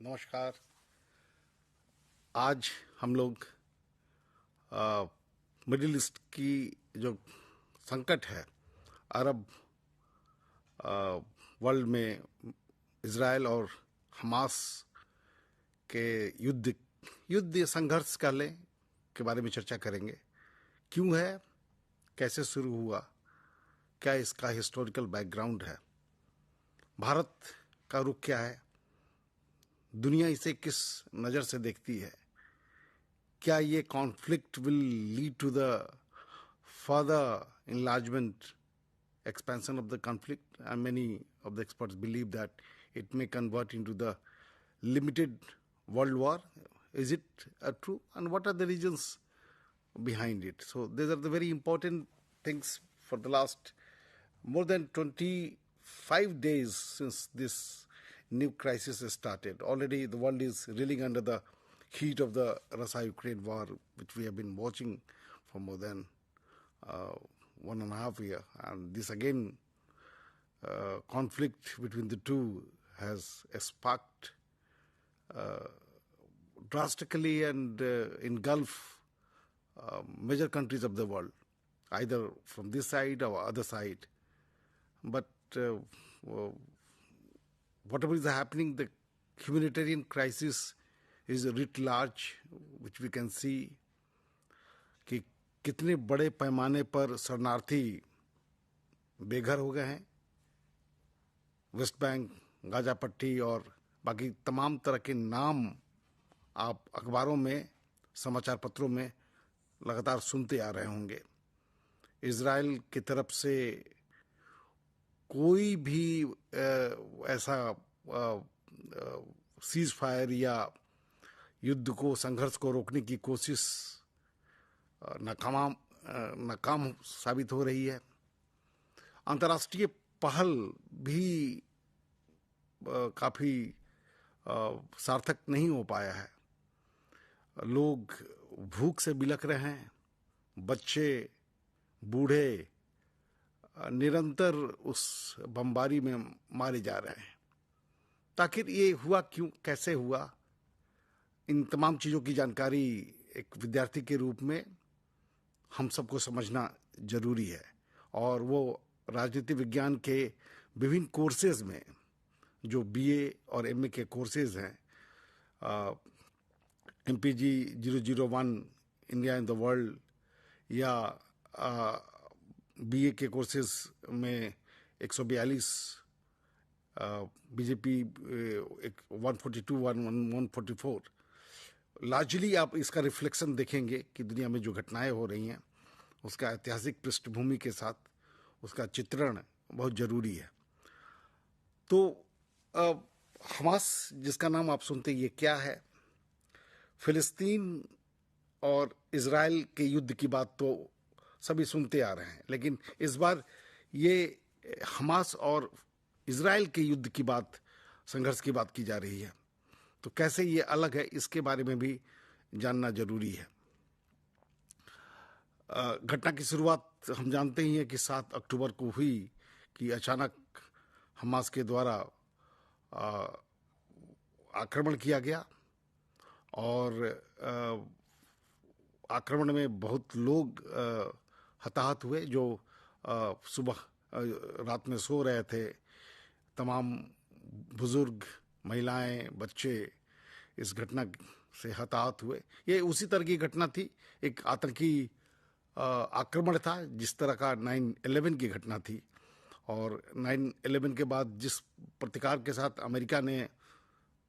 नमस्कार। आज हम लोग मिडिल ईस्ट की जो संकट है, अरब वर्ल्ड में इजराइल और हमास के युद्ध संघर्ष कह लें के बारे में चर्चा करेंगे। क्यों है, कैसे शुरू हुआ, क्या इसका हिस्टोरिकल बैकग्राउंड है, भारत का रुख क्या है, दुनिया इसे किस नज़र से देखती है, क्या ये conflict will lead to the further enlargement, expansion of the conflict, and many of the experts believe that it may convert into the limited world war. Is it true? And what are the reasons behind it? So these are the very important things. For the last more than 25 days since this new crisis has started, already the world is reeling under the heat of the Russia-Ukraine war, which we have been watching for more than 1.5 years, and this again conflict between the two has sparked drastically and engulf major countries of the world, either from this side or other side. But whatever is happening, the humanitarian crisis is writ large, which we can see कि कितने बड़े पैमाने पर शरणार्थी बेघर हो गए हैं। वेस्ट बैंक, गाजा पट्टी और बाकी तमाम तरह के नाम आप अखबारों में, समाचार पत्रों में लगातार सुनते आ रहे होंगे। इजराइल की तरफ से कोई भी ऐसा सीज फायर या युद्ध को, संघर्ष को रोकने की कोशिश नाकाम साबित हो रही है। अंतर्राष्ट्रीय पहल भी काफ़ी सार्थक नहीं हो पाया है। लोग भूख से बिलख रहे हैं, बच्चे, बूढ़े निरंतर उस बमबारी में मारे जा रहे हैं। आखिर ये हुआ क्यों, कैसे हुआ, इन तमाम चीज़ों की जानकारी एक विद्यार्थी के रूप में हम सबको समझना जरूरी है। और वो राजनीति विज्ञान के विभिन्न कोर्सेज में, जो बीए और एमए के कोर्सेज हैं, MPG 001 India in the world, या बीए के कोर्सेज में 142, बीजेपी 142, 144, लार्जली आप इसका रिफ्लेक्शन देखेंगे कि दुनिया में जो घटनाएं हो रही हैं उसका ऐतिहासिक पृष्ठभूमि के साथ उसका चित्रण बहुत ज़रूरी है। तो हमास जिसका नाम आप सुनते हैं, ये क्या है? फिलिस्तीन और इजराइल के युद्ध की बात तो सभी सुनते आ रहे हैं, लेकिन इस बार ये हमास और इजराइल के युद्ध की बात, संघर्ष की बात की जा रही है। तो कैसे ये अलग है, इसके बारे में भी जानना जरूरी है। घटना की शुरुआत हम जानते ही हैं कि 7 अक्टूबर को हुई कि अचानक हमास के द्वारा आक्रमण किया गया और आक्रमण में बहुत लोग हताहत हुए, जो सुबह रात में सो रहे थे। तमाम बुजुर्ग, महिलाएं, बच्चे इस घटना से हताहत हुए। ये उसी तरह की घटना थी, एक आतंकी आक्रमण था जिस तरह का 9/11 की घटना थी। और 9/11 के बाद जिस प्रतिकार के साथ अमेरिका ने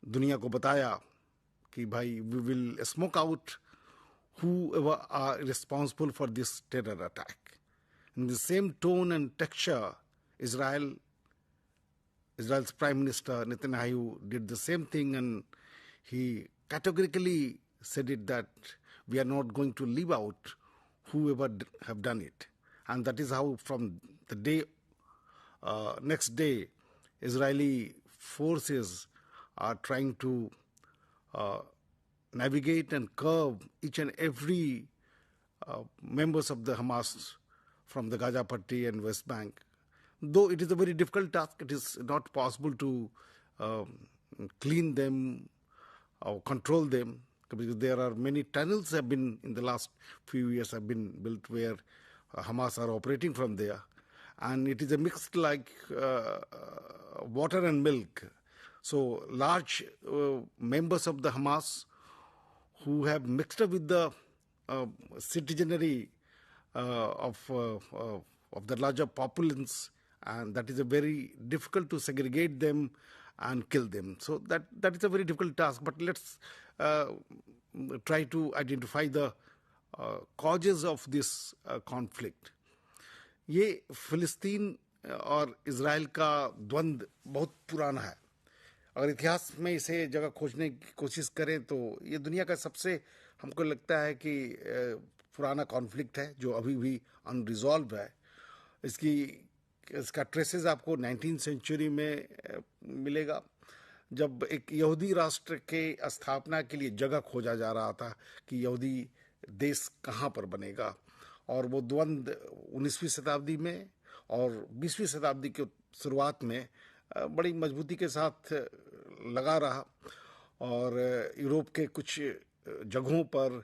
दुनिया को बताया कि भाई we will smoke out whoever are responsible for this terror attack. In the same tone and texture, Israel's Prime Minister Netanyahu did the same thing, and he categorically said it that we are not going to leave out whoever have done it. And that is how from the day, next day, Israeli forces are trying to navigate and curb each and every members of the Hamas from the Gaza Patti and West Bank. Though it is a very difficult task, it is not possible to clean them control them, because there are many tunnels have been in the last few years have been built where Hamas are operating from there, and it is a mixed like water and milk. So large members of the Hamas who have mixed up with the citizenry of the larger populace, and that is a very difficult to segregate them and kill them. So that is a very difficult task. But let's try to identify the causes of this conflict. ये फिलिस्तीन और Israel का द्वंद्व बहुत पुराना है. अगर इतिहास में इसे जगह खोजने की कोशिश करें तो ये दुनिया का सबसे हमको लगता है कि पुराना कॉन्फ्लिक्ट है जो अभी भी अनरिजॉल्व है. इसका ट्रेसेस आपको 19वीं सेंचुरी में मिलेगा, जब एक यहूदी राष्ट्र के स्थापना के लिए जगह खोजा जा रहा था कि यहूदी देश कहाँ पर बनेगा, और वो द्वंद्व 19वीं शताब्दी में और 20वीं शताब्दी के शुरुआत में बड़ी मजबूती के साथ लगा रहा, और यूरोप के कुछ जगहों पर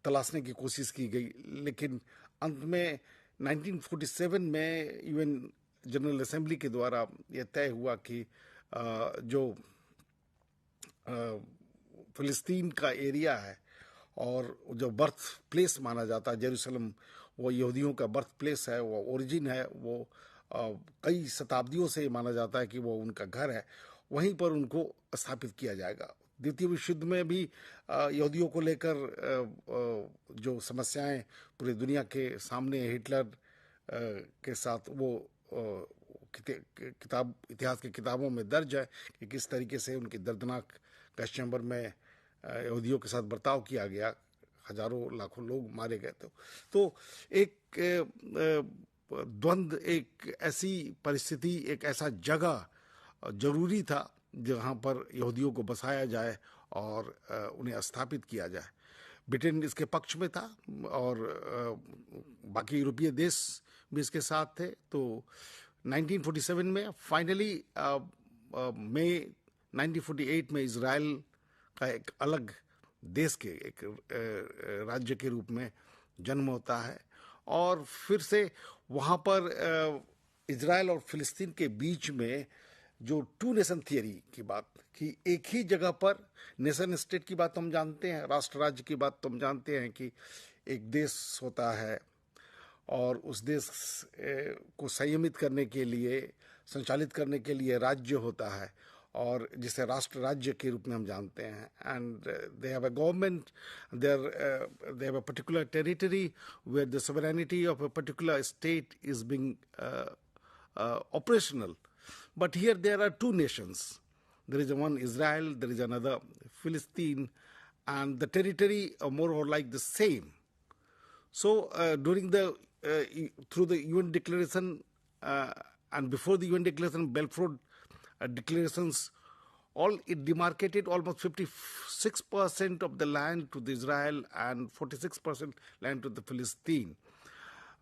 तलाशने की कोशिश की गई. लेकिन अंत में 1947 में यूएन जनरल असेंबली के द्वारा यह तय हुआ कि जो फिलिस्तीन का एरिया है और जो बर्थ प्लेस माना जाता है जेरूसलम, वो यहूदियों का बर्थ प्लेस है, वो ओरिजिन है, वो कई शताब्दियों से माना जाता है कि वो उनका घर है, वहीं पर उनको स्थापित किया जाएगा. द्वितीय विश्व युद्ध में भी यहूदियों को लेकर जो समस्याएं पूरी दुनिया के सामने हिटलर के साथ वो किताब इतिहास की किताबों में दर्ज है कि किस तरीके से उनकी दर्दनाक गैस चैम्बर में यहूदियों के साथ बर्ताव किया गया, हजारों लाखों लोग मारे गए थे. तो एक द्वंद्व, एक ऐसी परिस्थिति, एक ऐसा जगह जरूरी था जहाँ पर यहूदियों को बसाया जाए और उन्हें स्थापित किया जाए. ब्रिटेन इसके पक्ष में था और बाकी यूरोपीय देश भी इसके साथ थे. तो 1947 में फाइनली मई 1948 में इजराइल का एक अलग देश के एक राज्य के रूप में जन्म होता है, और फिर से वहाँ पर इजराइल और फिलिस्तीन के बीच में जो टू नेशन थियरी की बात, कि एक ही जगह पर नेशन स्टेट की बात तो हम जानते हैं, राष्ट्र राज्य की बात तो हम जानते हैं कि एक देश होता है और उस देश को संयमित करने के लिए, संचालित करने के लिए राज्य होता है, और जिसे राष्ट्र राज्य के रूप में हम जानते हैं. And they have a government, they have a particular territory where the sovereignty of a particular state is being operational. But here there are two nations. There is one Israel, there is another Philistine, and the territory are more or like the same. So during the through the UN declaration and before the UN declaration, Balfour declarations, all it demarcated almost 56% of the land to the Israel and 46% land to the Philistine.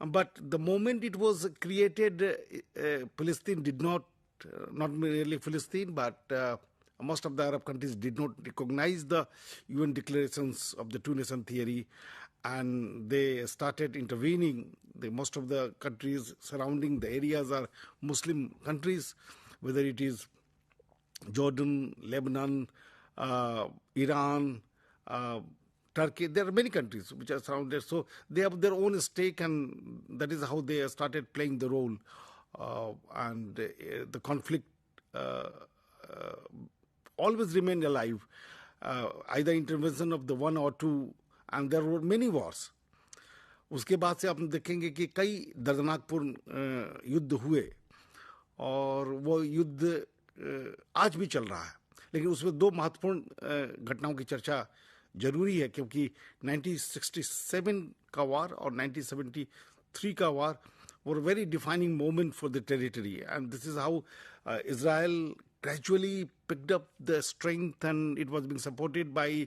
But the moment it was created, Palestine did not merely Palestine, but most of the Arab countries did not recognize the UN declarations of the two-nation theory, and they started intervening. Most of the countries surrounding the areas are Muslim countries, whether it is Jordan, Lebanon, Iran, Turkey. There are many countries which are surrounded, so they have their own stake, and that is how they started playing the role. And the conflict always remained alive, either intervention of the one or two, and there were many wars. उसके बाद से आप देखेंगे कि कई दर्दनाकपूर्ण युद्ध हुए, और वो युद्ध आज भी चल रहा है. लेकिन उसमें दो महत्वपूर्ण घटनाओं की चर्चा जरूरी है, क्योंकि 1967 का वार और 1973 का वार were a very defining moment for the territory, and this is how Israel gradually picked up the strength, and it was being supported by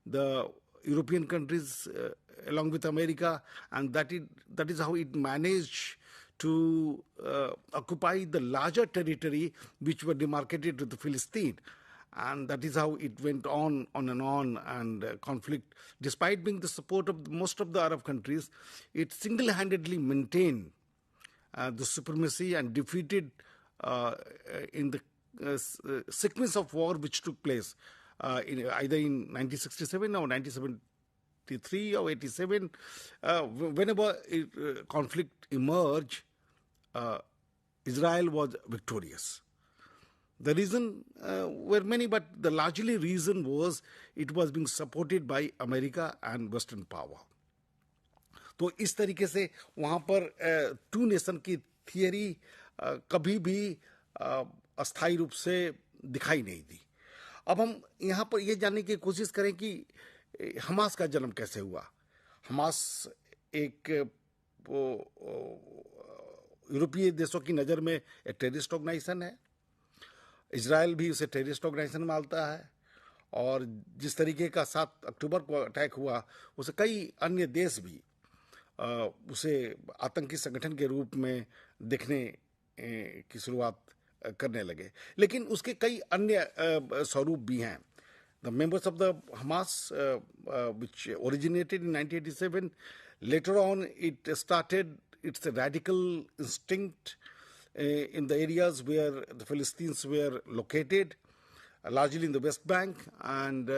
the European countries along with America, and that is how it managed to occupy the larger territory which were demarcated to the Philistine. and that is how it went on and on, and conflict, despite being the support of most of the Arab countries, it single-handedly maintained the supremacy and defeated in the sequence of war which took place either in 1967 or 1973 or 87. Whenever conflict emerged, Israel was victorious. The reason were many, but the largely reason was it was being supported by America and Western power. तो इस तरीके से वहाँ पर to nation की theory कभी भी अस्थायी रूप से दिखाई नहीं दी. अब हम यहाँ पर ये जानने की कोशिश करें कि हमास का जन्म कैसे हुआ. हमास एक यूरोपीय देशों की नज़र में एक टेररिस्ट ऑर्गेनाइजेशन है. इजराइल भी उसे टेररिस्ट ऑर्गेनाइजेशन मानता है, और जिस तरीके का 7 अक्टूबर को अटैक हुआ, उसे कई अन्य देश भी उसे आतंकी संगठन के रूप में देखने की शुरुआत करने लगे. लेकिन उसके कई अन्य स्वरूप भी हैं. The members of the Hamas, which originated in 1987, later on it started its radical instinct in the areas where the Philistines were located, largely in the West Bank, and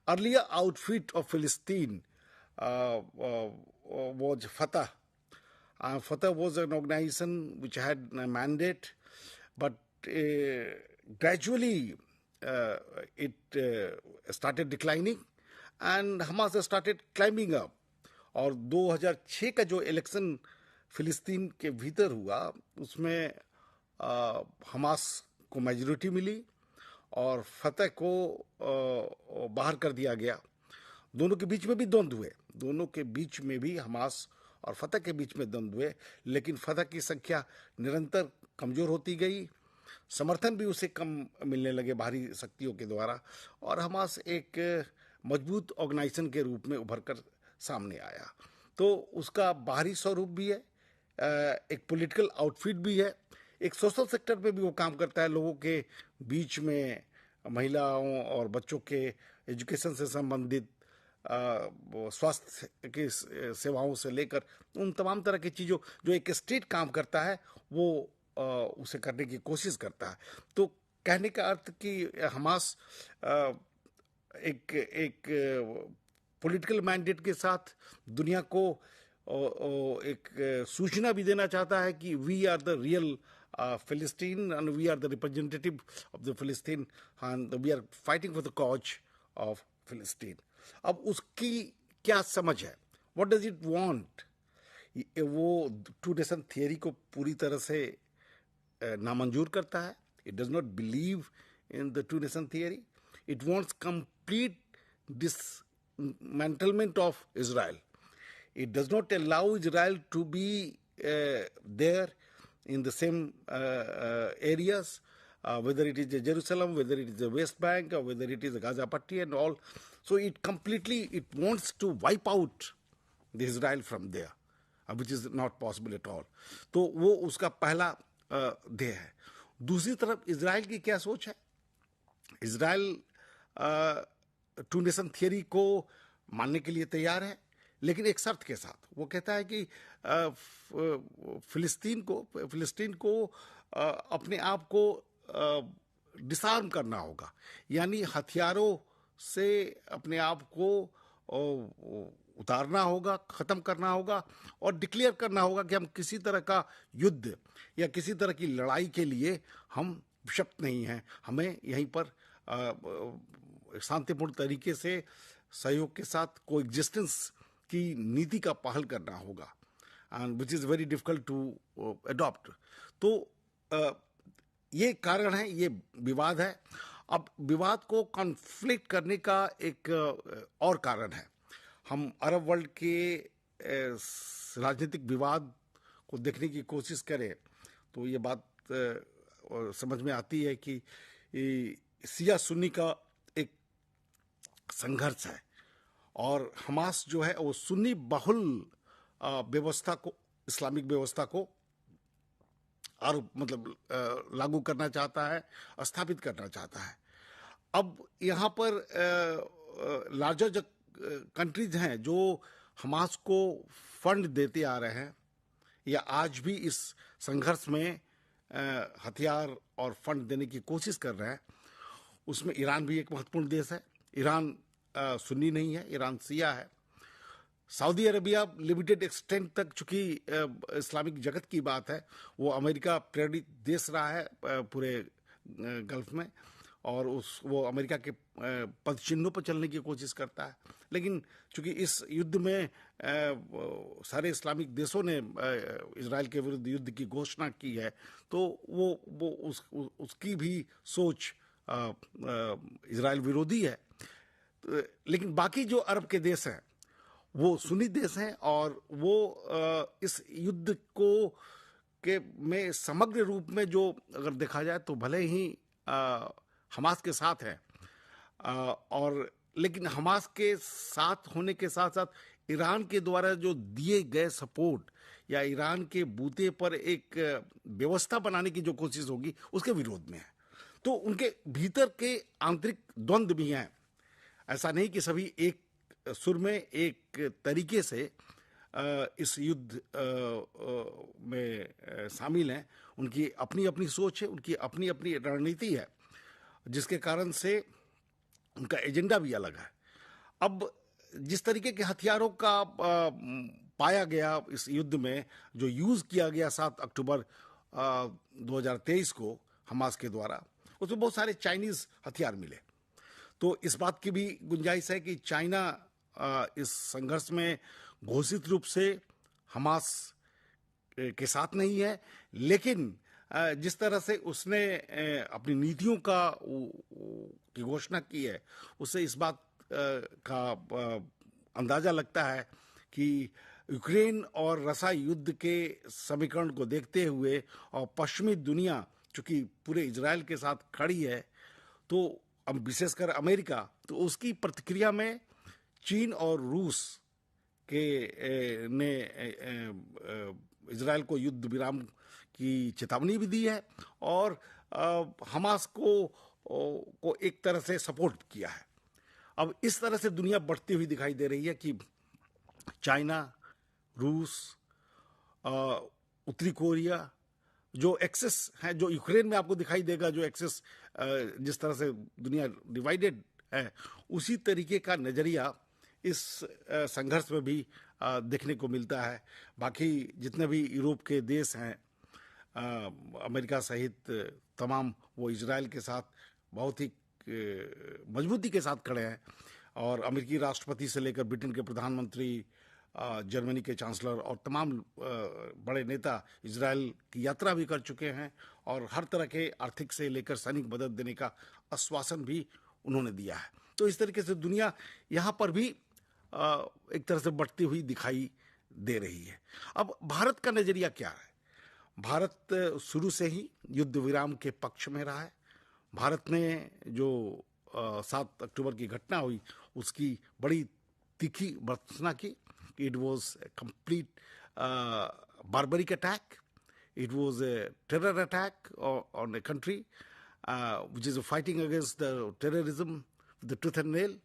earlier outfit of Philistine was Fatah. Fatah was an organization which had a mandate, but gradually it started declining and Hamas started climbing up. और 2006 का जो election फिलिस्तीन के भीतर हुआ, उसमें Hamas को majority मिली और फतह को बाहर कर दिया गया. दोनों के बीच में भी द्वंद्व हुए, दोनों के बीच में भी हमास और फतह के बीच में द्वंद्व हुए, लेकिन फतह की संख्या निरंतर कमज़ोर होती गई, समर्थन भी उसे कम मिलने लगे बाहरी शक्तियों के द्वारा, और हमास एक मजबूत ऑर्गेनाइजेशन के रूप में उभर कर सामने आया. तो उसका बाहरी स्वरूप भी है, एक पॉलिटिकल आउटफिट भी है, एक सोशल सेक्टर पे भी वो काम करता है. लोगों के बीच में महिलाओं और बच्चों के एजुकेशन से संबंधित, स्वास्थ्य की सेवाओं से लेकर उन तमाम तरह की चीज़ों जो एक स्टेट काम करता है, वो उसे करने की कोशिश करता है. तो कहने का अर्थ कि हमास एक पॉलिटिकल मैंडेट के साथ दुनिया को एक सूचना भी देना चाहता है कि we are the real Palestine and we are the representative of the Palestine and we are fighting for the cause of Palestine. अब उसकी क्या समझ है, व्हाट डज इट वांट? वो टू नेशन थियरी को पूरी तरह से नामंजूर करता है. It does not believe in the two nation theory. It wants complete dismantlement of Israel. It does not allow Israel to be there in the same areas, whether it is Jerusalem, whether it is the West Bank, or whether it is the Gaza Patti and all. So it wants to wipe out the Israel from there, which is not possible at all. तो वो उसका पहला ध्येय है. दूसरी तरफ Israel की क्या सोच है? इजराइल टू नेशन थियरी को मानने के लिए तैयार है, लेकिन एक शर्त के साथ. वो कहता है कि फिलिस्तीन को अपने आप को डिसआर्म करना होगा, यानी हथियारों से अपने आप को उतारना होगा, ख़त्म करना होगा और डिक्लेयर करना होगा कि हम किसी तरह का युद्ध या किसी तरह की लड़ाई के लिए हम विषक्त नहीं हैं. हमें यहीं पर शांतिपूर्ण तरीके से सहयोग के साथ कोएग्जिस्टेंस की नीति का पहल करना होगा, and which is very difficult to adopt. तो ये कारण है, ये विवाद है. अब विवाद को कॉन्फ्लिक्ट करने का एक और कारण है. हम अरब वर्ल्ड के राजनीतिक विवाद को देखने की कोशिश करें तो ये बात समझ में आती है कि शिया सुन्नी का एक संघर्ष है, और हमास जो है वो सुन्नी बहुल व्यवस्था को, इस्लामिक व्यवस्था को लागू करना चाहता है, स्थापित करना चाहता है. अब यहाँ पर लार्जर जो कंट्रीज हैं जो हमास को फंड देते आ रहे हैं या आज भी इस संघर्ष में हथियार और फंड देने की कोशिश कर रहे हैं, उसमें ईरान भी एक महत्वपूर्ण देश है। ईरान सुन्नी नहीं है, ईरान शिया है। सऊदी अरबिया लिमिटेड एक्सटेंट तक, चूंकि इस्लामिक जगत की बात है, वो अमेरिका प्रेरित देश रहा है पूरे गल्फ में, और वो अमेरिका के पद चिन्हों पर चलने की कोशिश करता है। लेकिन चूंकि इस युद्ध में सारे इस्लामिक देशों ने इजराइल के विरुद्ध युद्ध की घोषणा की है, तो वो उसकी भी सोच इजराइल विरोधी है। लेकिन बाकी जो अरब के देश हैं वो सुन्नी देश हैं, और वो इस युद्ध को में समग्र रूप में जो अगर देखा जाए तो भले ही हमास के साथ है, और लेकिन हमास के साथ होने के साथ साथ ईरान के द्वारा जो दिए गए सपोर्ट या ईरान के बूते पर एक व्यवस्था बनाने की जो कोशिश होगी उसके विरोध में है। तो उनके भीतर के आंतरिक द्वंद्व भी हैं। ऐसा नहीं कि सभी एक सुर में एक तरीके से इस युद्ध में शामिल हैं। उनकी अपनी अपनी सोच है, उनकी अपनी अपनी रणनीति है, जिसके कारण से उनका एजेंडा भी अलग है। अब जिस तरीके के हथियारों का पाया गया इस युद्ध में, जो यूज़ किया गया 7 अक्टूबर 2023 को हमास के द्वारा, उसमें बहुत सारे चाइनीज़ हथियार मिले। तो इस बात की भी गुंजाइश है कि चाइना इस संघर्ष में घोषित रूप से हमास के साथ नहीं है, लेकिन जिस तरह से उसने अपनी नीतियों की घोषणा की है, उससे इस बात का अंदाजा लगता है कि यूक्रेन और रसा युद्ध के समीकरण को देखते हुए और पश्चिमी दुनिया चूंकि पूरे इजराइल के साथ खड़ी है, तो अब विशेषकर अमेरिका, तो उसकी प्रतिक्रिया में चीन और रूस के ने इजराइल को युद्ध विराम की चेतावनी भी दी है, और हमास को एक तरह से सपोर्ट किया है। अब इस तरह से दुनिया बढ़ती हुई दिखाई दे रही है कि चाइना, रूस, उत्तरी कोरिया, जो एक्सेस है, जो यूक्रेन में आपको दिखाई देगा, जो एक्सेस जिस तरह से दुनिया डिवाइडेड है, उसी तरीके का नज़रिया इस संघर्ष में भी देखने को मिलता है। बाकी जितने भी यूरोप के देश हैं, अमेरिका सहित तमाम, वो इजराइल के साथ बहुत ही मजबूती के साथ खड़े हैं, और अमेरिकी राष्ट्रपति से लेकर ब्रिटेन के प्रधानमंत्री, जर्मनी के चांसलर और तमाम बड़े नेता इजराइल की यात्रा भी कर चुके हैं, और हर तरह के आर्थिक से लेकर सैनिक मदद देने का आश्वासन भी उन्होंने दिया है। तो इस तरीके से दुनिया यहाँ पर भी एक तरह से बढ़ती हुई दिखाई दे रही है। अब भारत का नज़रिया क्या है? भारत शुरू से ही युद्ध विराम के पक्ष में रहा है। भारत ने जो 7 अक्टूबर की घटना हुई उसकी बड़ी तीखी भर्त्सना की। It was a complete barbaric attack. It was a terror attack on a country which is fighting against the terrorism with the tooth and nail.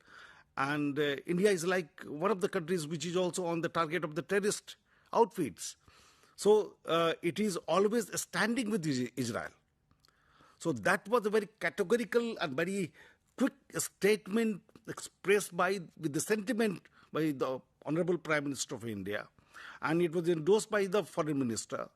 And India is like one of the countries which is also on the target of the terrorist outfits. So it is always standing with Israel. So that was a very categorical and very quick statement expressed with the sentiment by the Honorable Prime Minister of India, and it was endorsed by the Foreign Minister.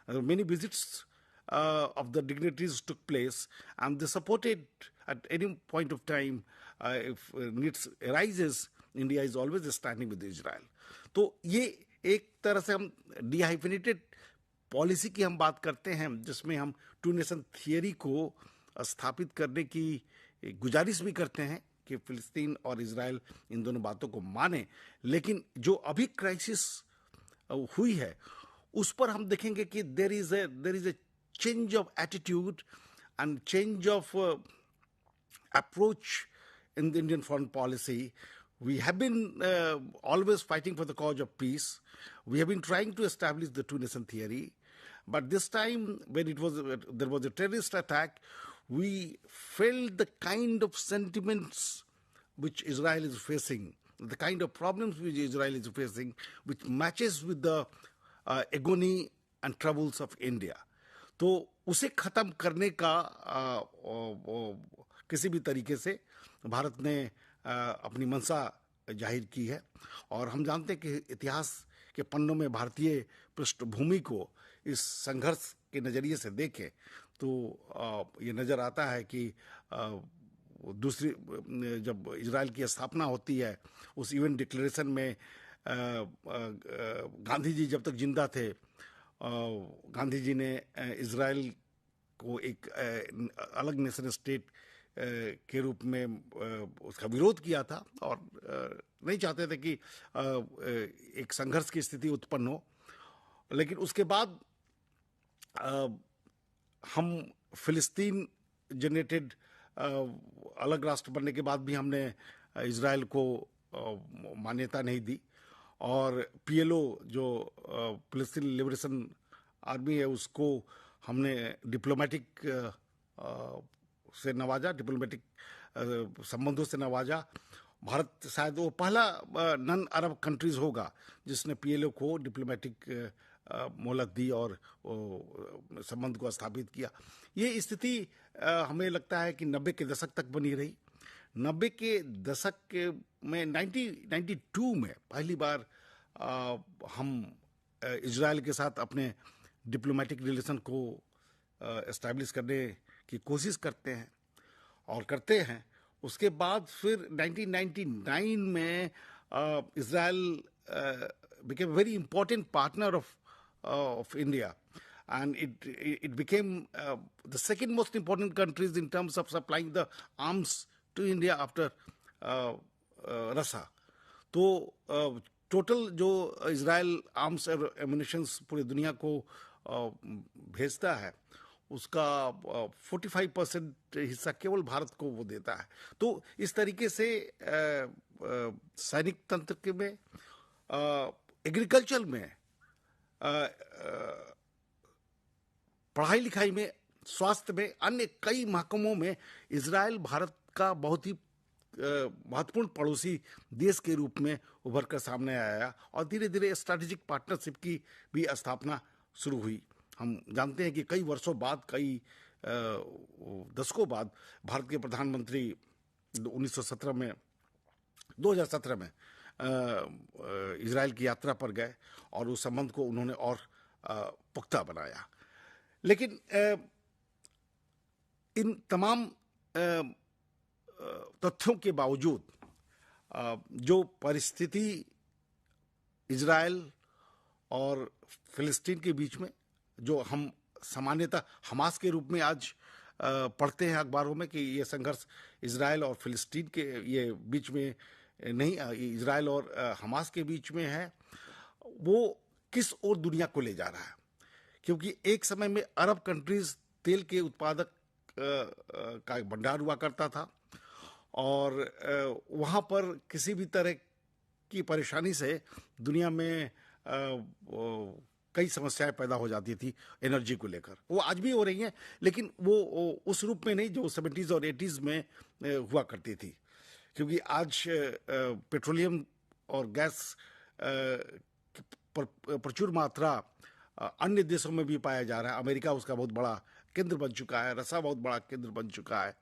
Many visits of the dignitaries took place, and they supported at any point of time, if needs arises, India is always standing with Israel. तो ये एक तरह से हम डिहाइफिनेटेड policy की हम बात करते हैं, जिसमें हम 2 नेशन थियरी को स्थापित करने की गुजारिश भी करते हैं कि फिलिस्तीन और इजराइल इन दोनों बातों को माने। लेकिन जो अभी क्राइसिस हुई है उस पर हम देखेंगे कि there is a change of attitude and change of approach in the Indian foreign policy. We have been always fighting for the cause of peace. We have been trying to establish the 2 nation theory. But this time, when there was a terrorist attack, we felt the kind of sentiments which Israel is facing, the kind of problems which Israel is facing, which matches with the agony and troubles of India. तो उसे खत्म करने का किसी भी तरीके से भारत ने अपनी मंशा जाहिर की है। और हम जानते हैं कि इतिहास के पन्नों में भारतीय पृष्ठभूमि को इस संघर्ष के नज़रिए से देखें तो ये नज़र आता है कि दूसरी जब इजराइल की स्थापना होती है उस यूएन डिक्लेरेशन में गांधी जी जब तक जिंदा थे गांधी जी ने इजराइल को एक अलग नेशन स्टेट के रूप में उसका विरोध किया था और नहीं चाहते थे कि एक संघर्ष की स्थिति उत्पन्न हो। लेकिन उसके बाद हम फिलिस्तीन जनरेटेड अलग राष्ट्र बनने के बाद भी हमने इजराइल को मान्यता नहीं दी और पीएलओ जो फिलिस्तीन लिबरेशन आर्मी है उसको हमने डिप्लोमेटिक से नवाजा, डिप्लोमेटिक संबंधों से नवाजा। भारत शायद वो पहला नॉन अरब कंट्रीज होगा जिसने पीएलओ को डिप्लोमेटिक मोहलत दी और संबंध को स्थापित किया। ये स्थिति हमें लगता है कि 90 के दशक तक बनी रही। 90 के दशक में 1992 में पहली बार हम इजराइल के साथ अपने डिप्लोमेटिक रिलेशन को एस्टैब्लिश करने की कोशिश करते हैं और करते हैं। उसके बाद फिर 1999 में Israel became a very important partner of India, and it became the second most important countries in terms of supplying the arms to India after Russia. तो टोटल जो इजराइल आर्म्स और एमुनिशंस पूरी दुनिया को भेजता है उसका 45% हिस्सा केवल भारत को वो देता है। तो इस तरीके से सैनिक तंत्र के में, एग्रीकल्चर में, पढ़ाई लिखाई में, स्वास्थ्य में, अन्य कई महकमों में इजराइल भारत का बहुत ही महत्वपूर्ण पड़ोसी देश के रूप में उभर कर सामने आया और धीरे धीरे स्ट्रैटेजिक पार्टनरशिप की भी स्थापना शुरू हुई। हम जानते हैं कि कई वर्षों बाद, कई दशकों बाद भारत के प्रधानमंत्री 2017 में इजराइल की यात्रा पर गए और उस संबंध को उन्होंने और पुख्ता बनाया। लेकिन इन तमाम तथ्यों के बावजूद जो परिस्थिति इजराइल और फिलिस्तीन के बीच में, जो हम सामान्यतः हमास के रूप में आज पढ़ते हैं अखबारों में कि ये संघर्ष इजराइल और फिलिस्तीन के ये बीच में नहीं, इजराइल और हमास के बीच में है, वो किस ओर दुनिया को ले जा रहा है। क्योंकि एक समय में अरब कंट्रीज तेल के उत्पादक का एक भंडार हुआ करता था और वहाँ पर किसी भी तरह की परेशानी से दुनिया में कई समस्याएं पैदा हो जाती थी एनर्जी को लेकर। वो आज भी हो रही हैं, लेकिन वो उस रूप में नहीं जो 70s और 80s में हुआ करती थी। क्योंकि आज पेट्रोलियम और गैस प्रचुर मात्रा अन्य देशों में भी पाया जा रहा है। अमेरिका उसका बहुत बड़ा केंद्र बन चुका है, रसा बहुत बड़ा केंद्र बन चुका है।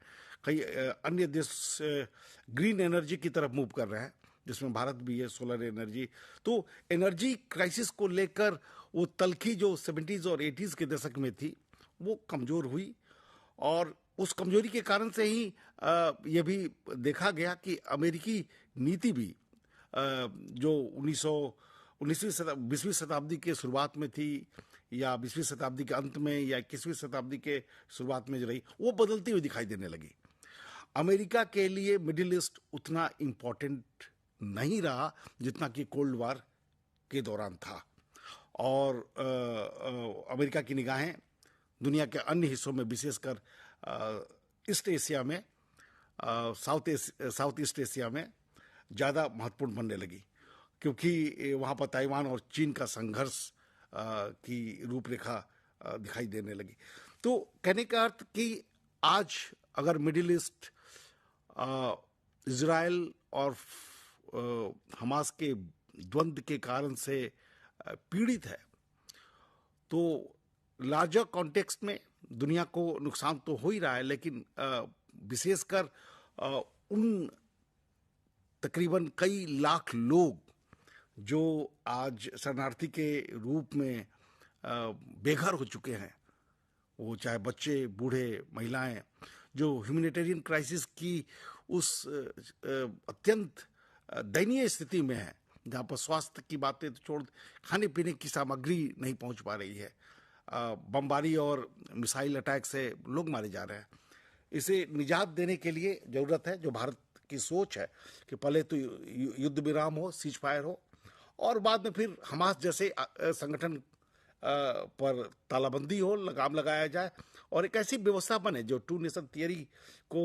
कई अन्य देश ग्रीन एनर्जी की तरफ मूव कर रहे हैं, जिसमें भारत भी है, सोलर एनर्जी। तो एनर्जी क्राइसिस को लेकर वो तलखी जो 70s और 80s के दशक में थी वो कमज़ोर हुई और उस कमजोरी के कारण से ही ये भी देखा गया कि अमेरिकी नीति भी जो 20वीं शताब्दी के शुरुआत में थी या 20वीं शताब्दी के अंत में या 21वीं शताब्दी के शुरुआत में जो रही, वो बदलती हुई दिखाई देने लगी। अमेरिका के लिए मिडिल ईस्ट उतना इम्पोर्टेंट नहीं रहा जितना कि कोल्ड वार के दौरान था और अमेरिका की निगाहें दुनिया के अन्य हिस्सों में, विशेषकर ईस्ट एशिया में, साउथ ईस्ट एशिया में ज़्यादा महत्वपूर्ण बनने लगी, क्योंकि वहाँ पर ताइवान और चीन का संघर्ष की रूपरेखा दिखाई देने लगी। तो कहने का अर्थ कि आज अगर मिडिल ईस्ट इजराइल और हमास के द्वंद्व के कारण से पीड़ित है, तो लार्जर कॉन्टेक्स्ट में दुनिया को नुकसान तो हो ही रहा है, लेकिन विशेषकर उन तकरीबन कई लाख लोग जो आज शरणार्थी के रूप में बेघर हो चुके हैं, वो चाहे बच्चे, बूढ़े, महिलाएं, जो ह्यूमैनिटेरियन क्राइसिस की उस अत्यंत दयनीय स्थिति में है, जहाँ पर स्वास्थ्य की बातें तो छोड़, खाने पीने की सामग्री नहीं पहुंच पा रही है, बमबारी और मिसाइल अटैक से लोग मारे जा रहे हैं। इसे निजात देने के लिए ज़रूरत है, जो भारत की सोच है, कि पहले तो युद्ध विराम हो, सीज फायर हो, और बाद में फिर हमास जैसे संगठन पर तालाबंदी हो, लगाम लगाया जाए, और एक ऐसी व्यवस्था बने जो टू नेशन थियरी को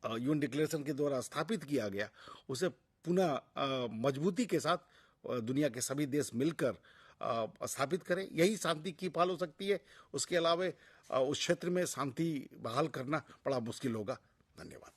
यूएन डिक्लेरेशन के द्वारा स्थापित किया गया, उसे पुनः मजबूती के साथ दुनिया के सभी देश मिलकर स्थापित करें। यही शांति की पहल हो सकती है। उसके अलावा उस क्षेत्र में शांति बहाल करना बड़ा मुश्किल होगा। धन्यवाद।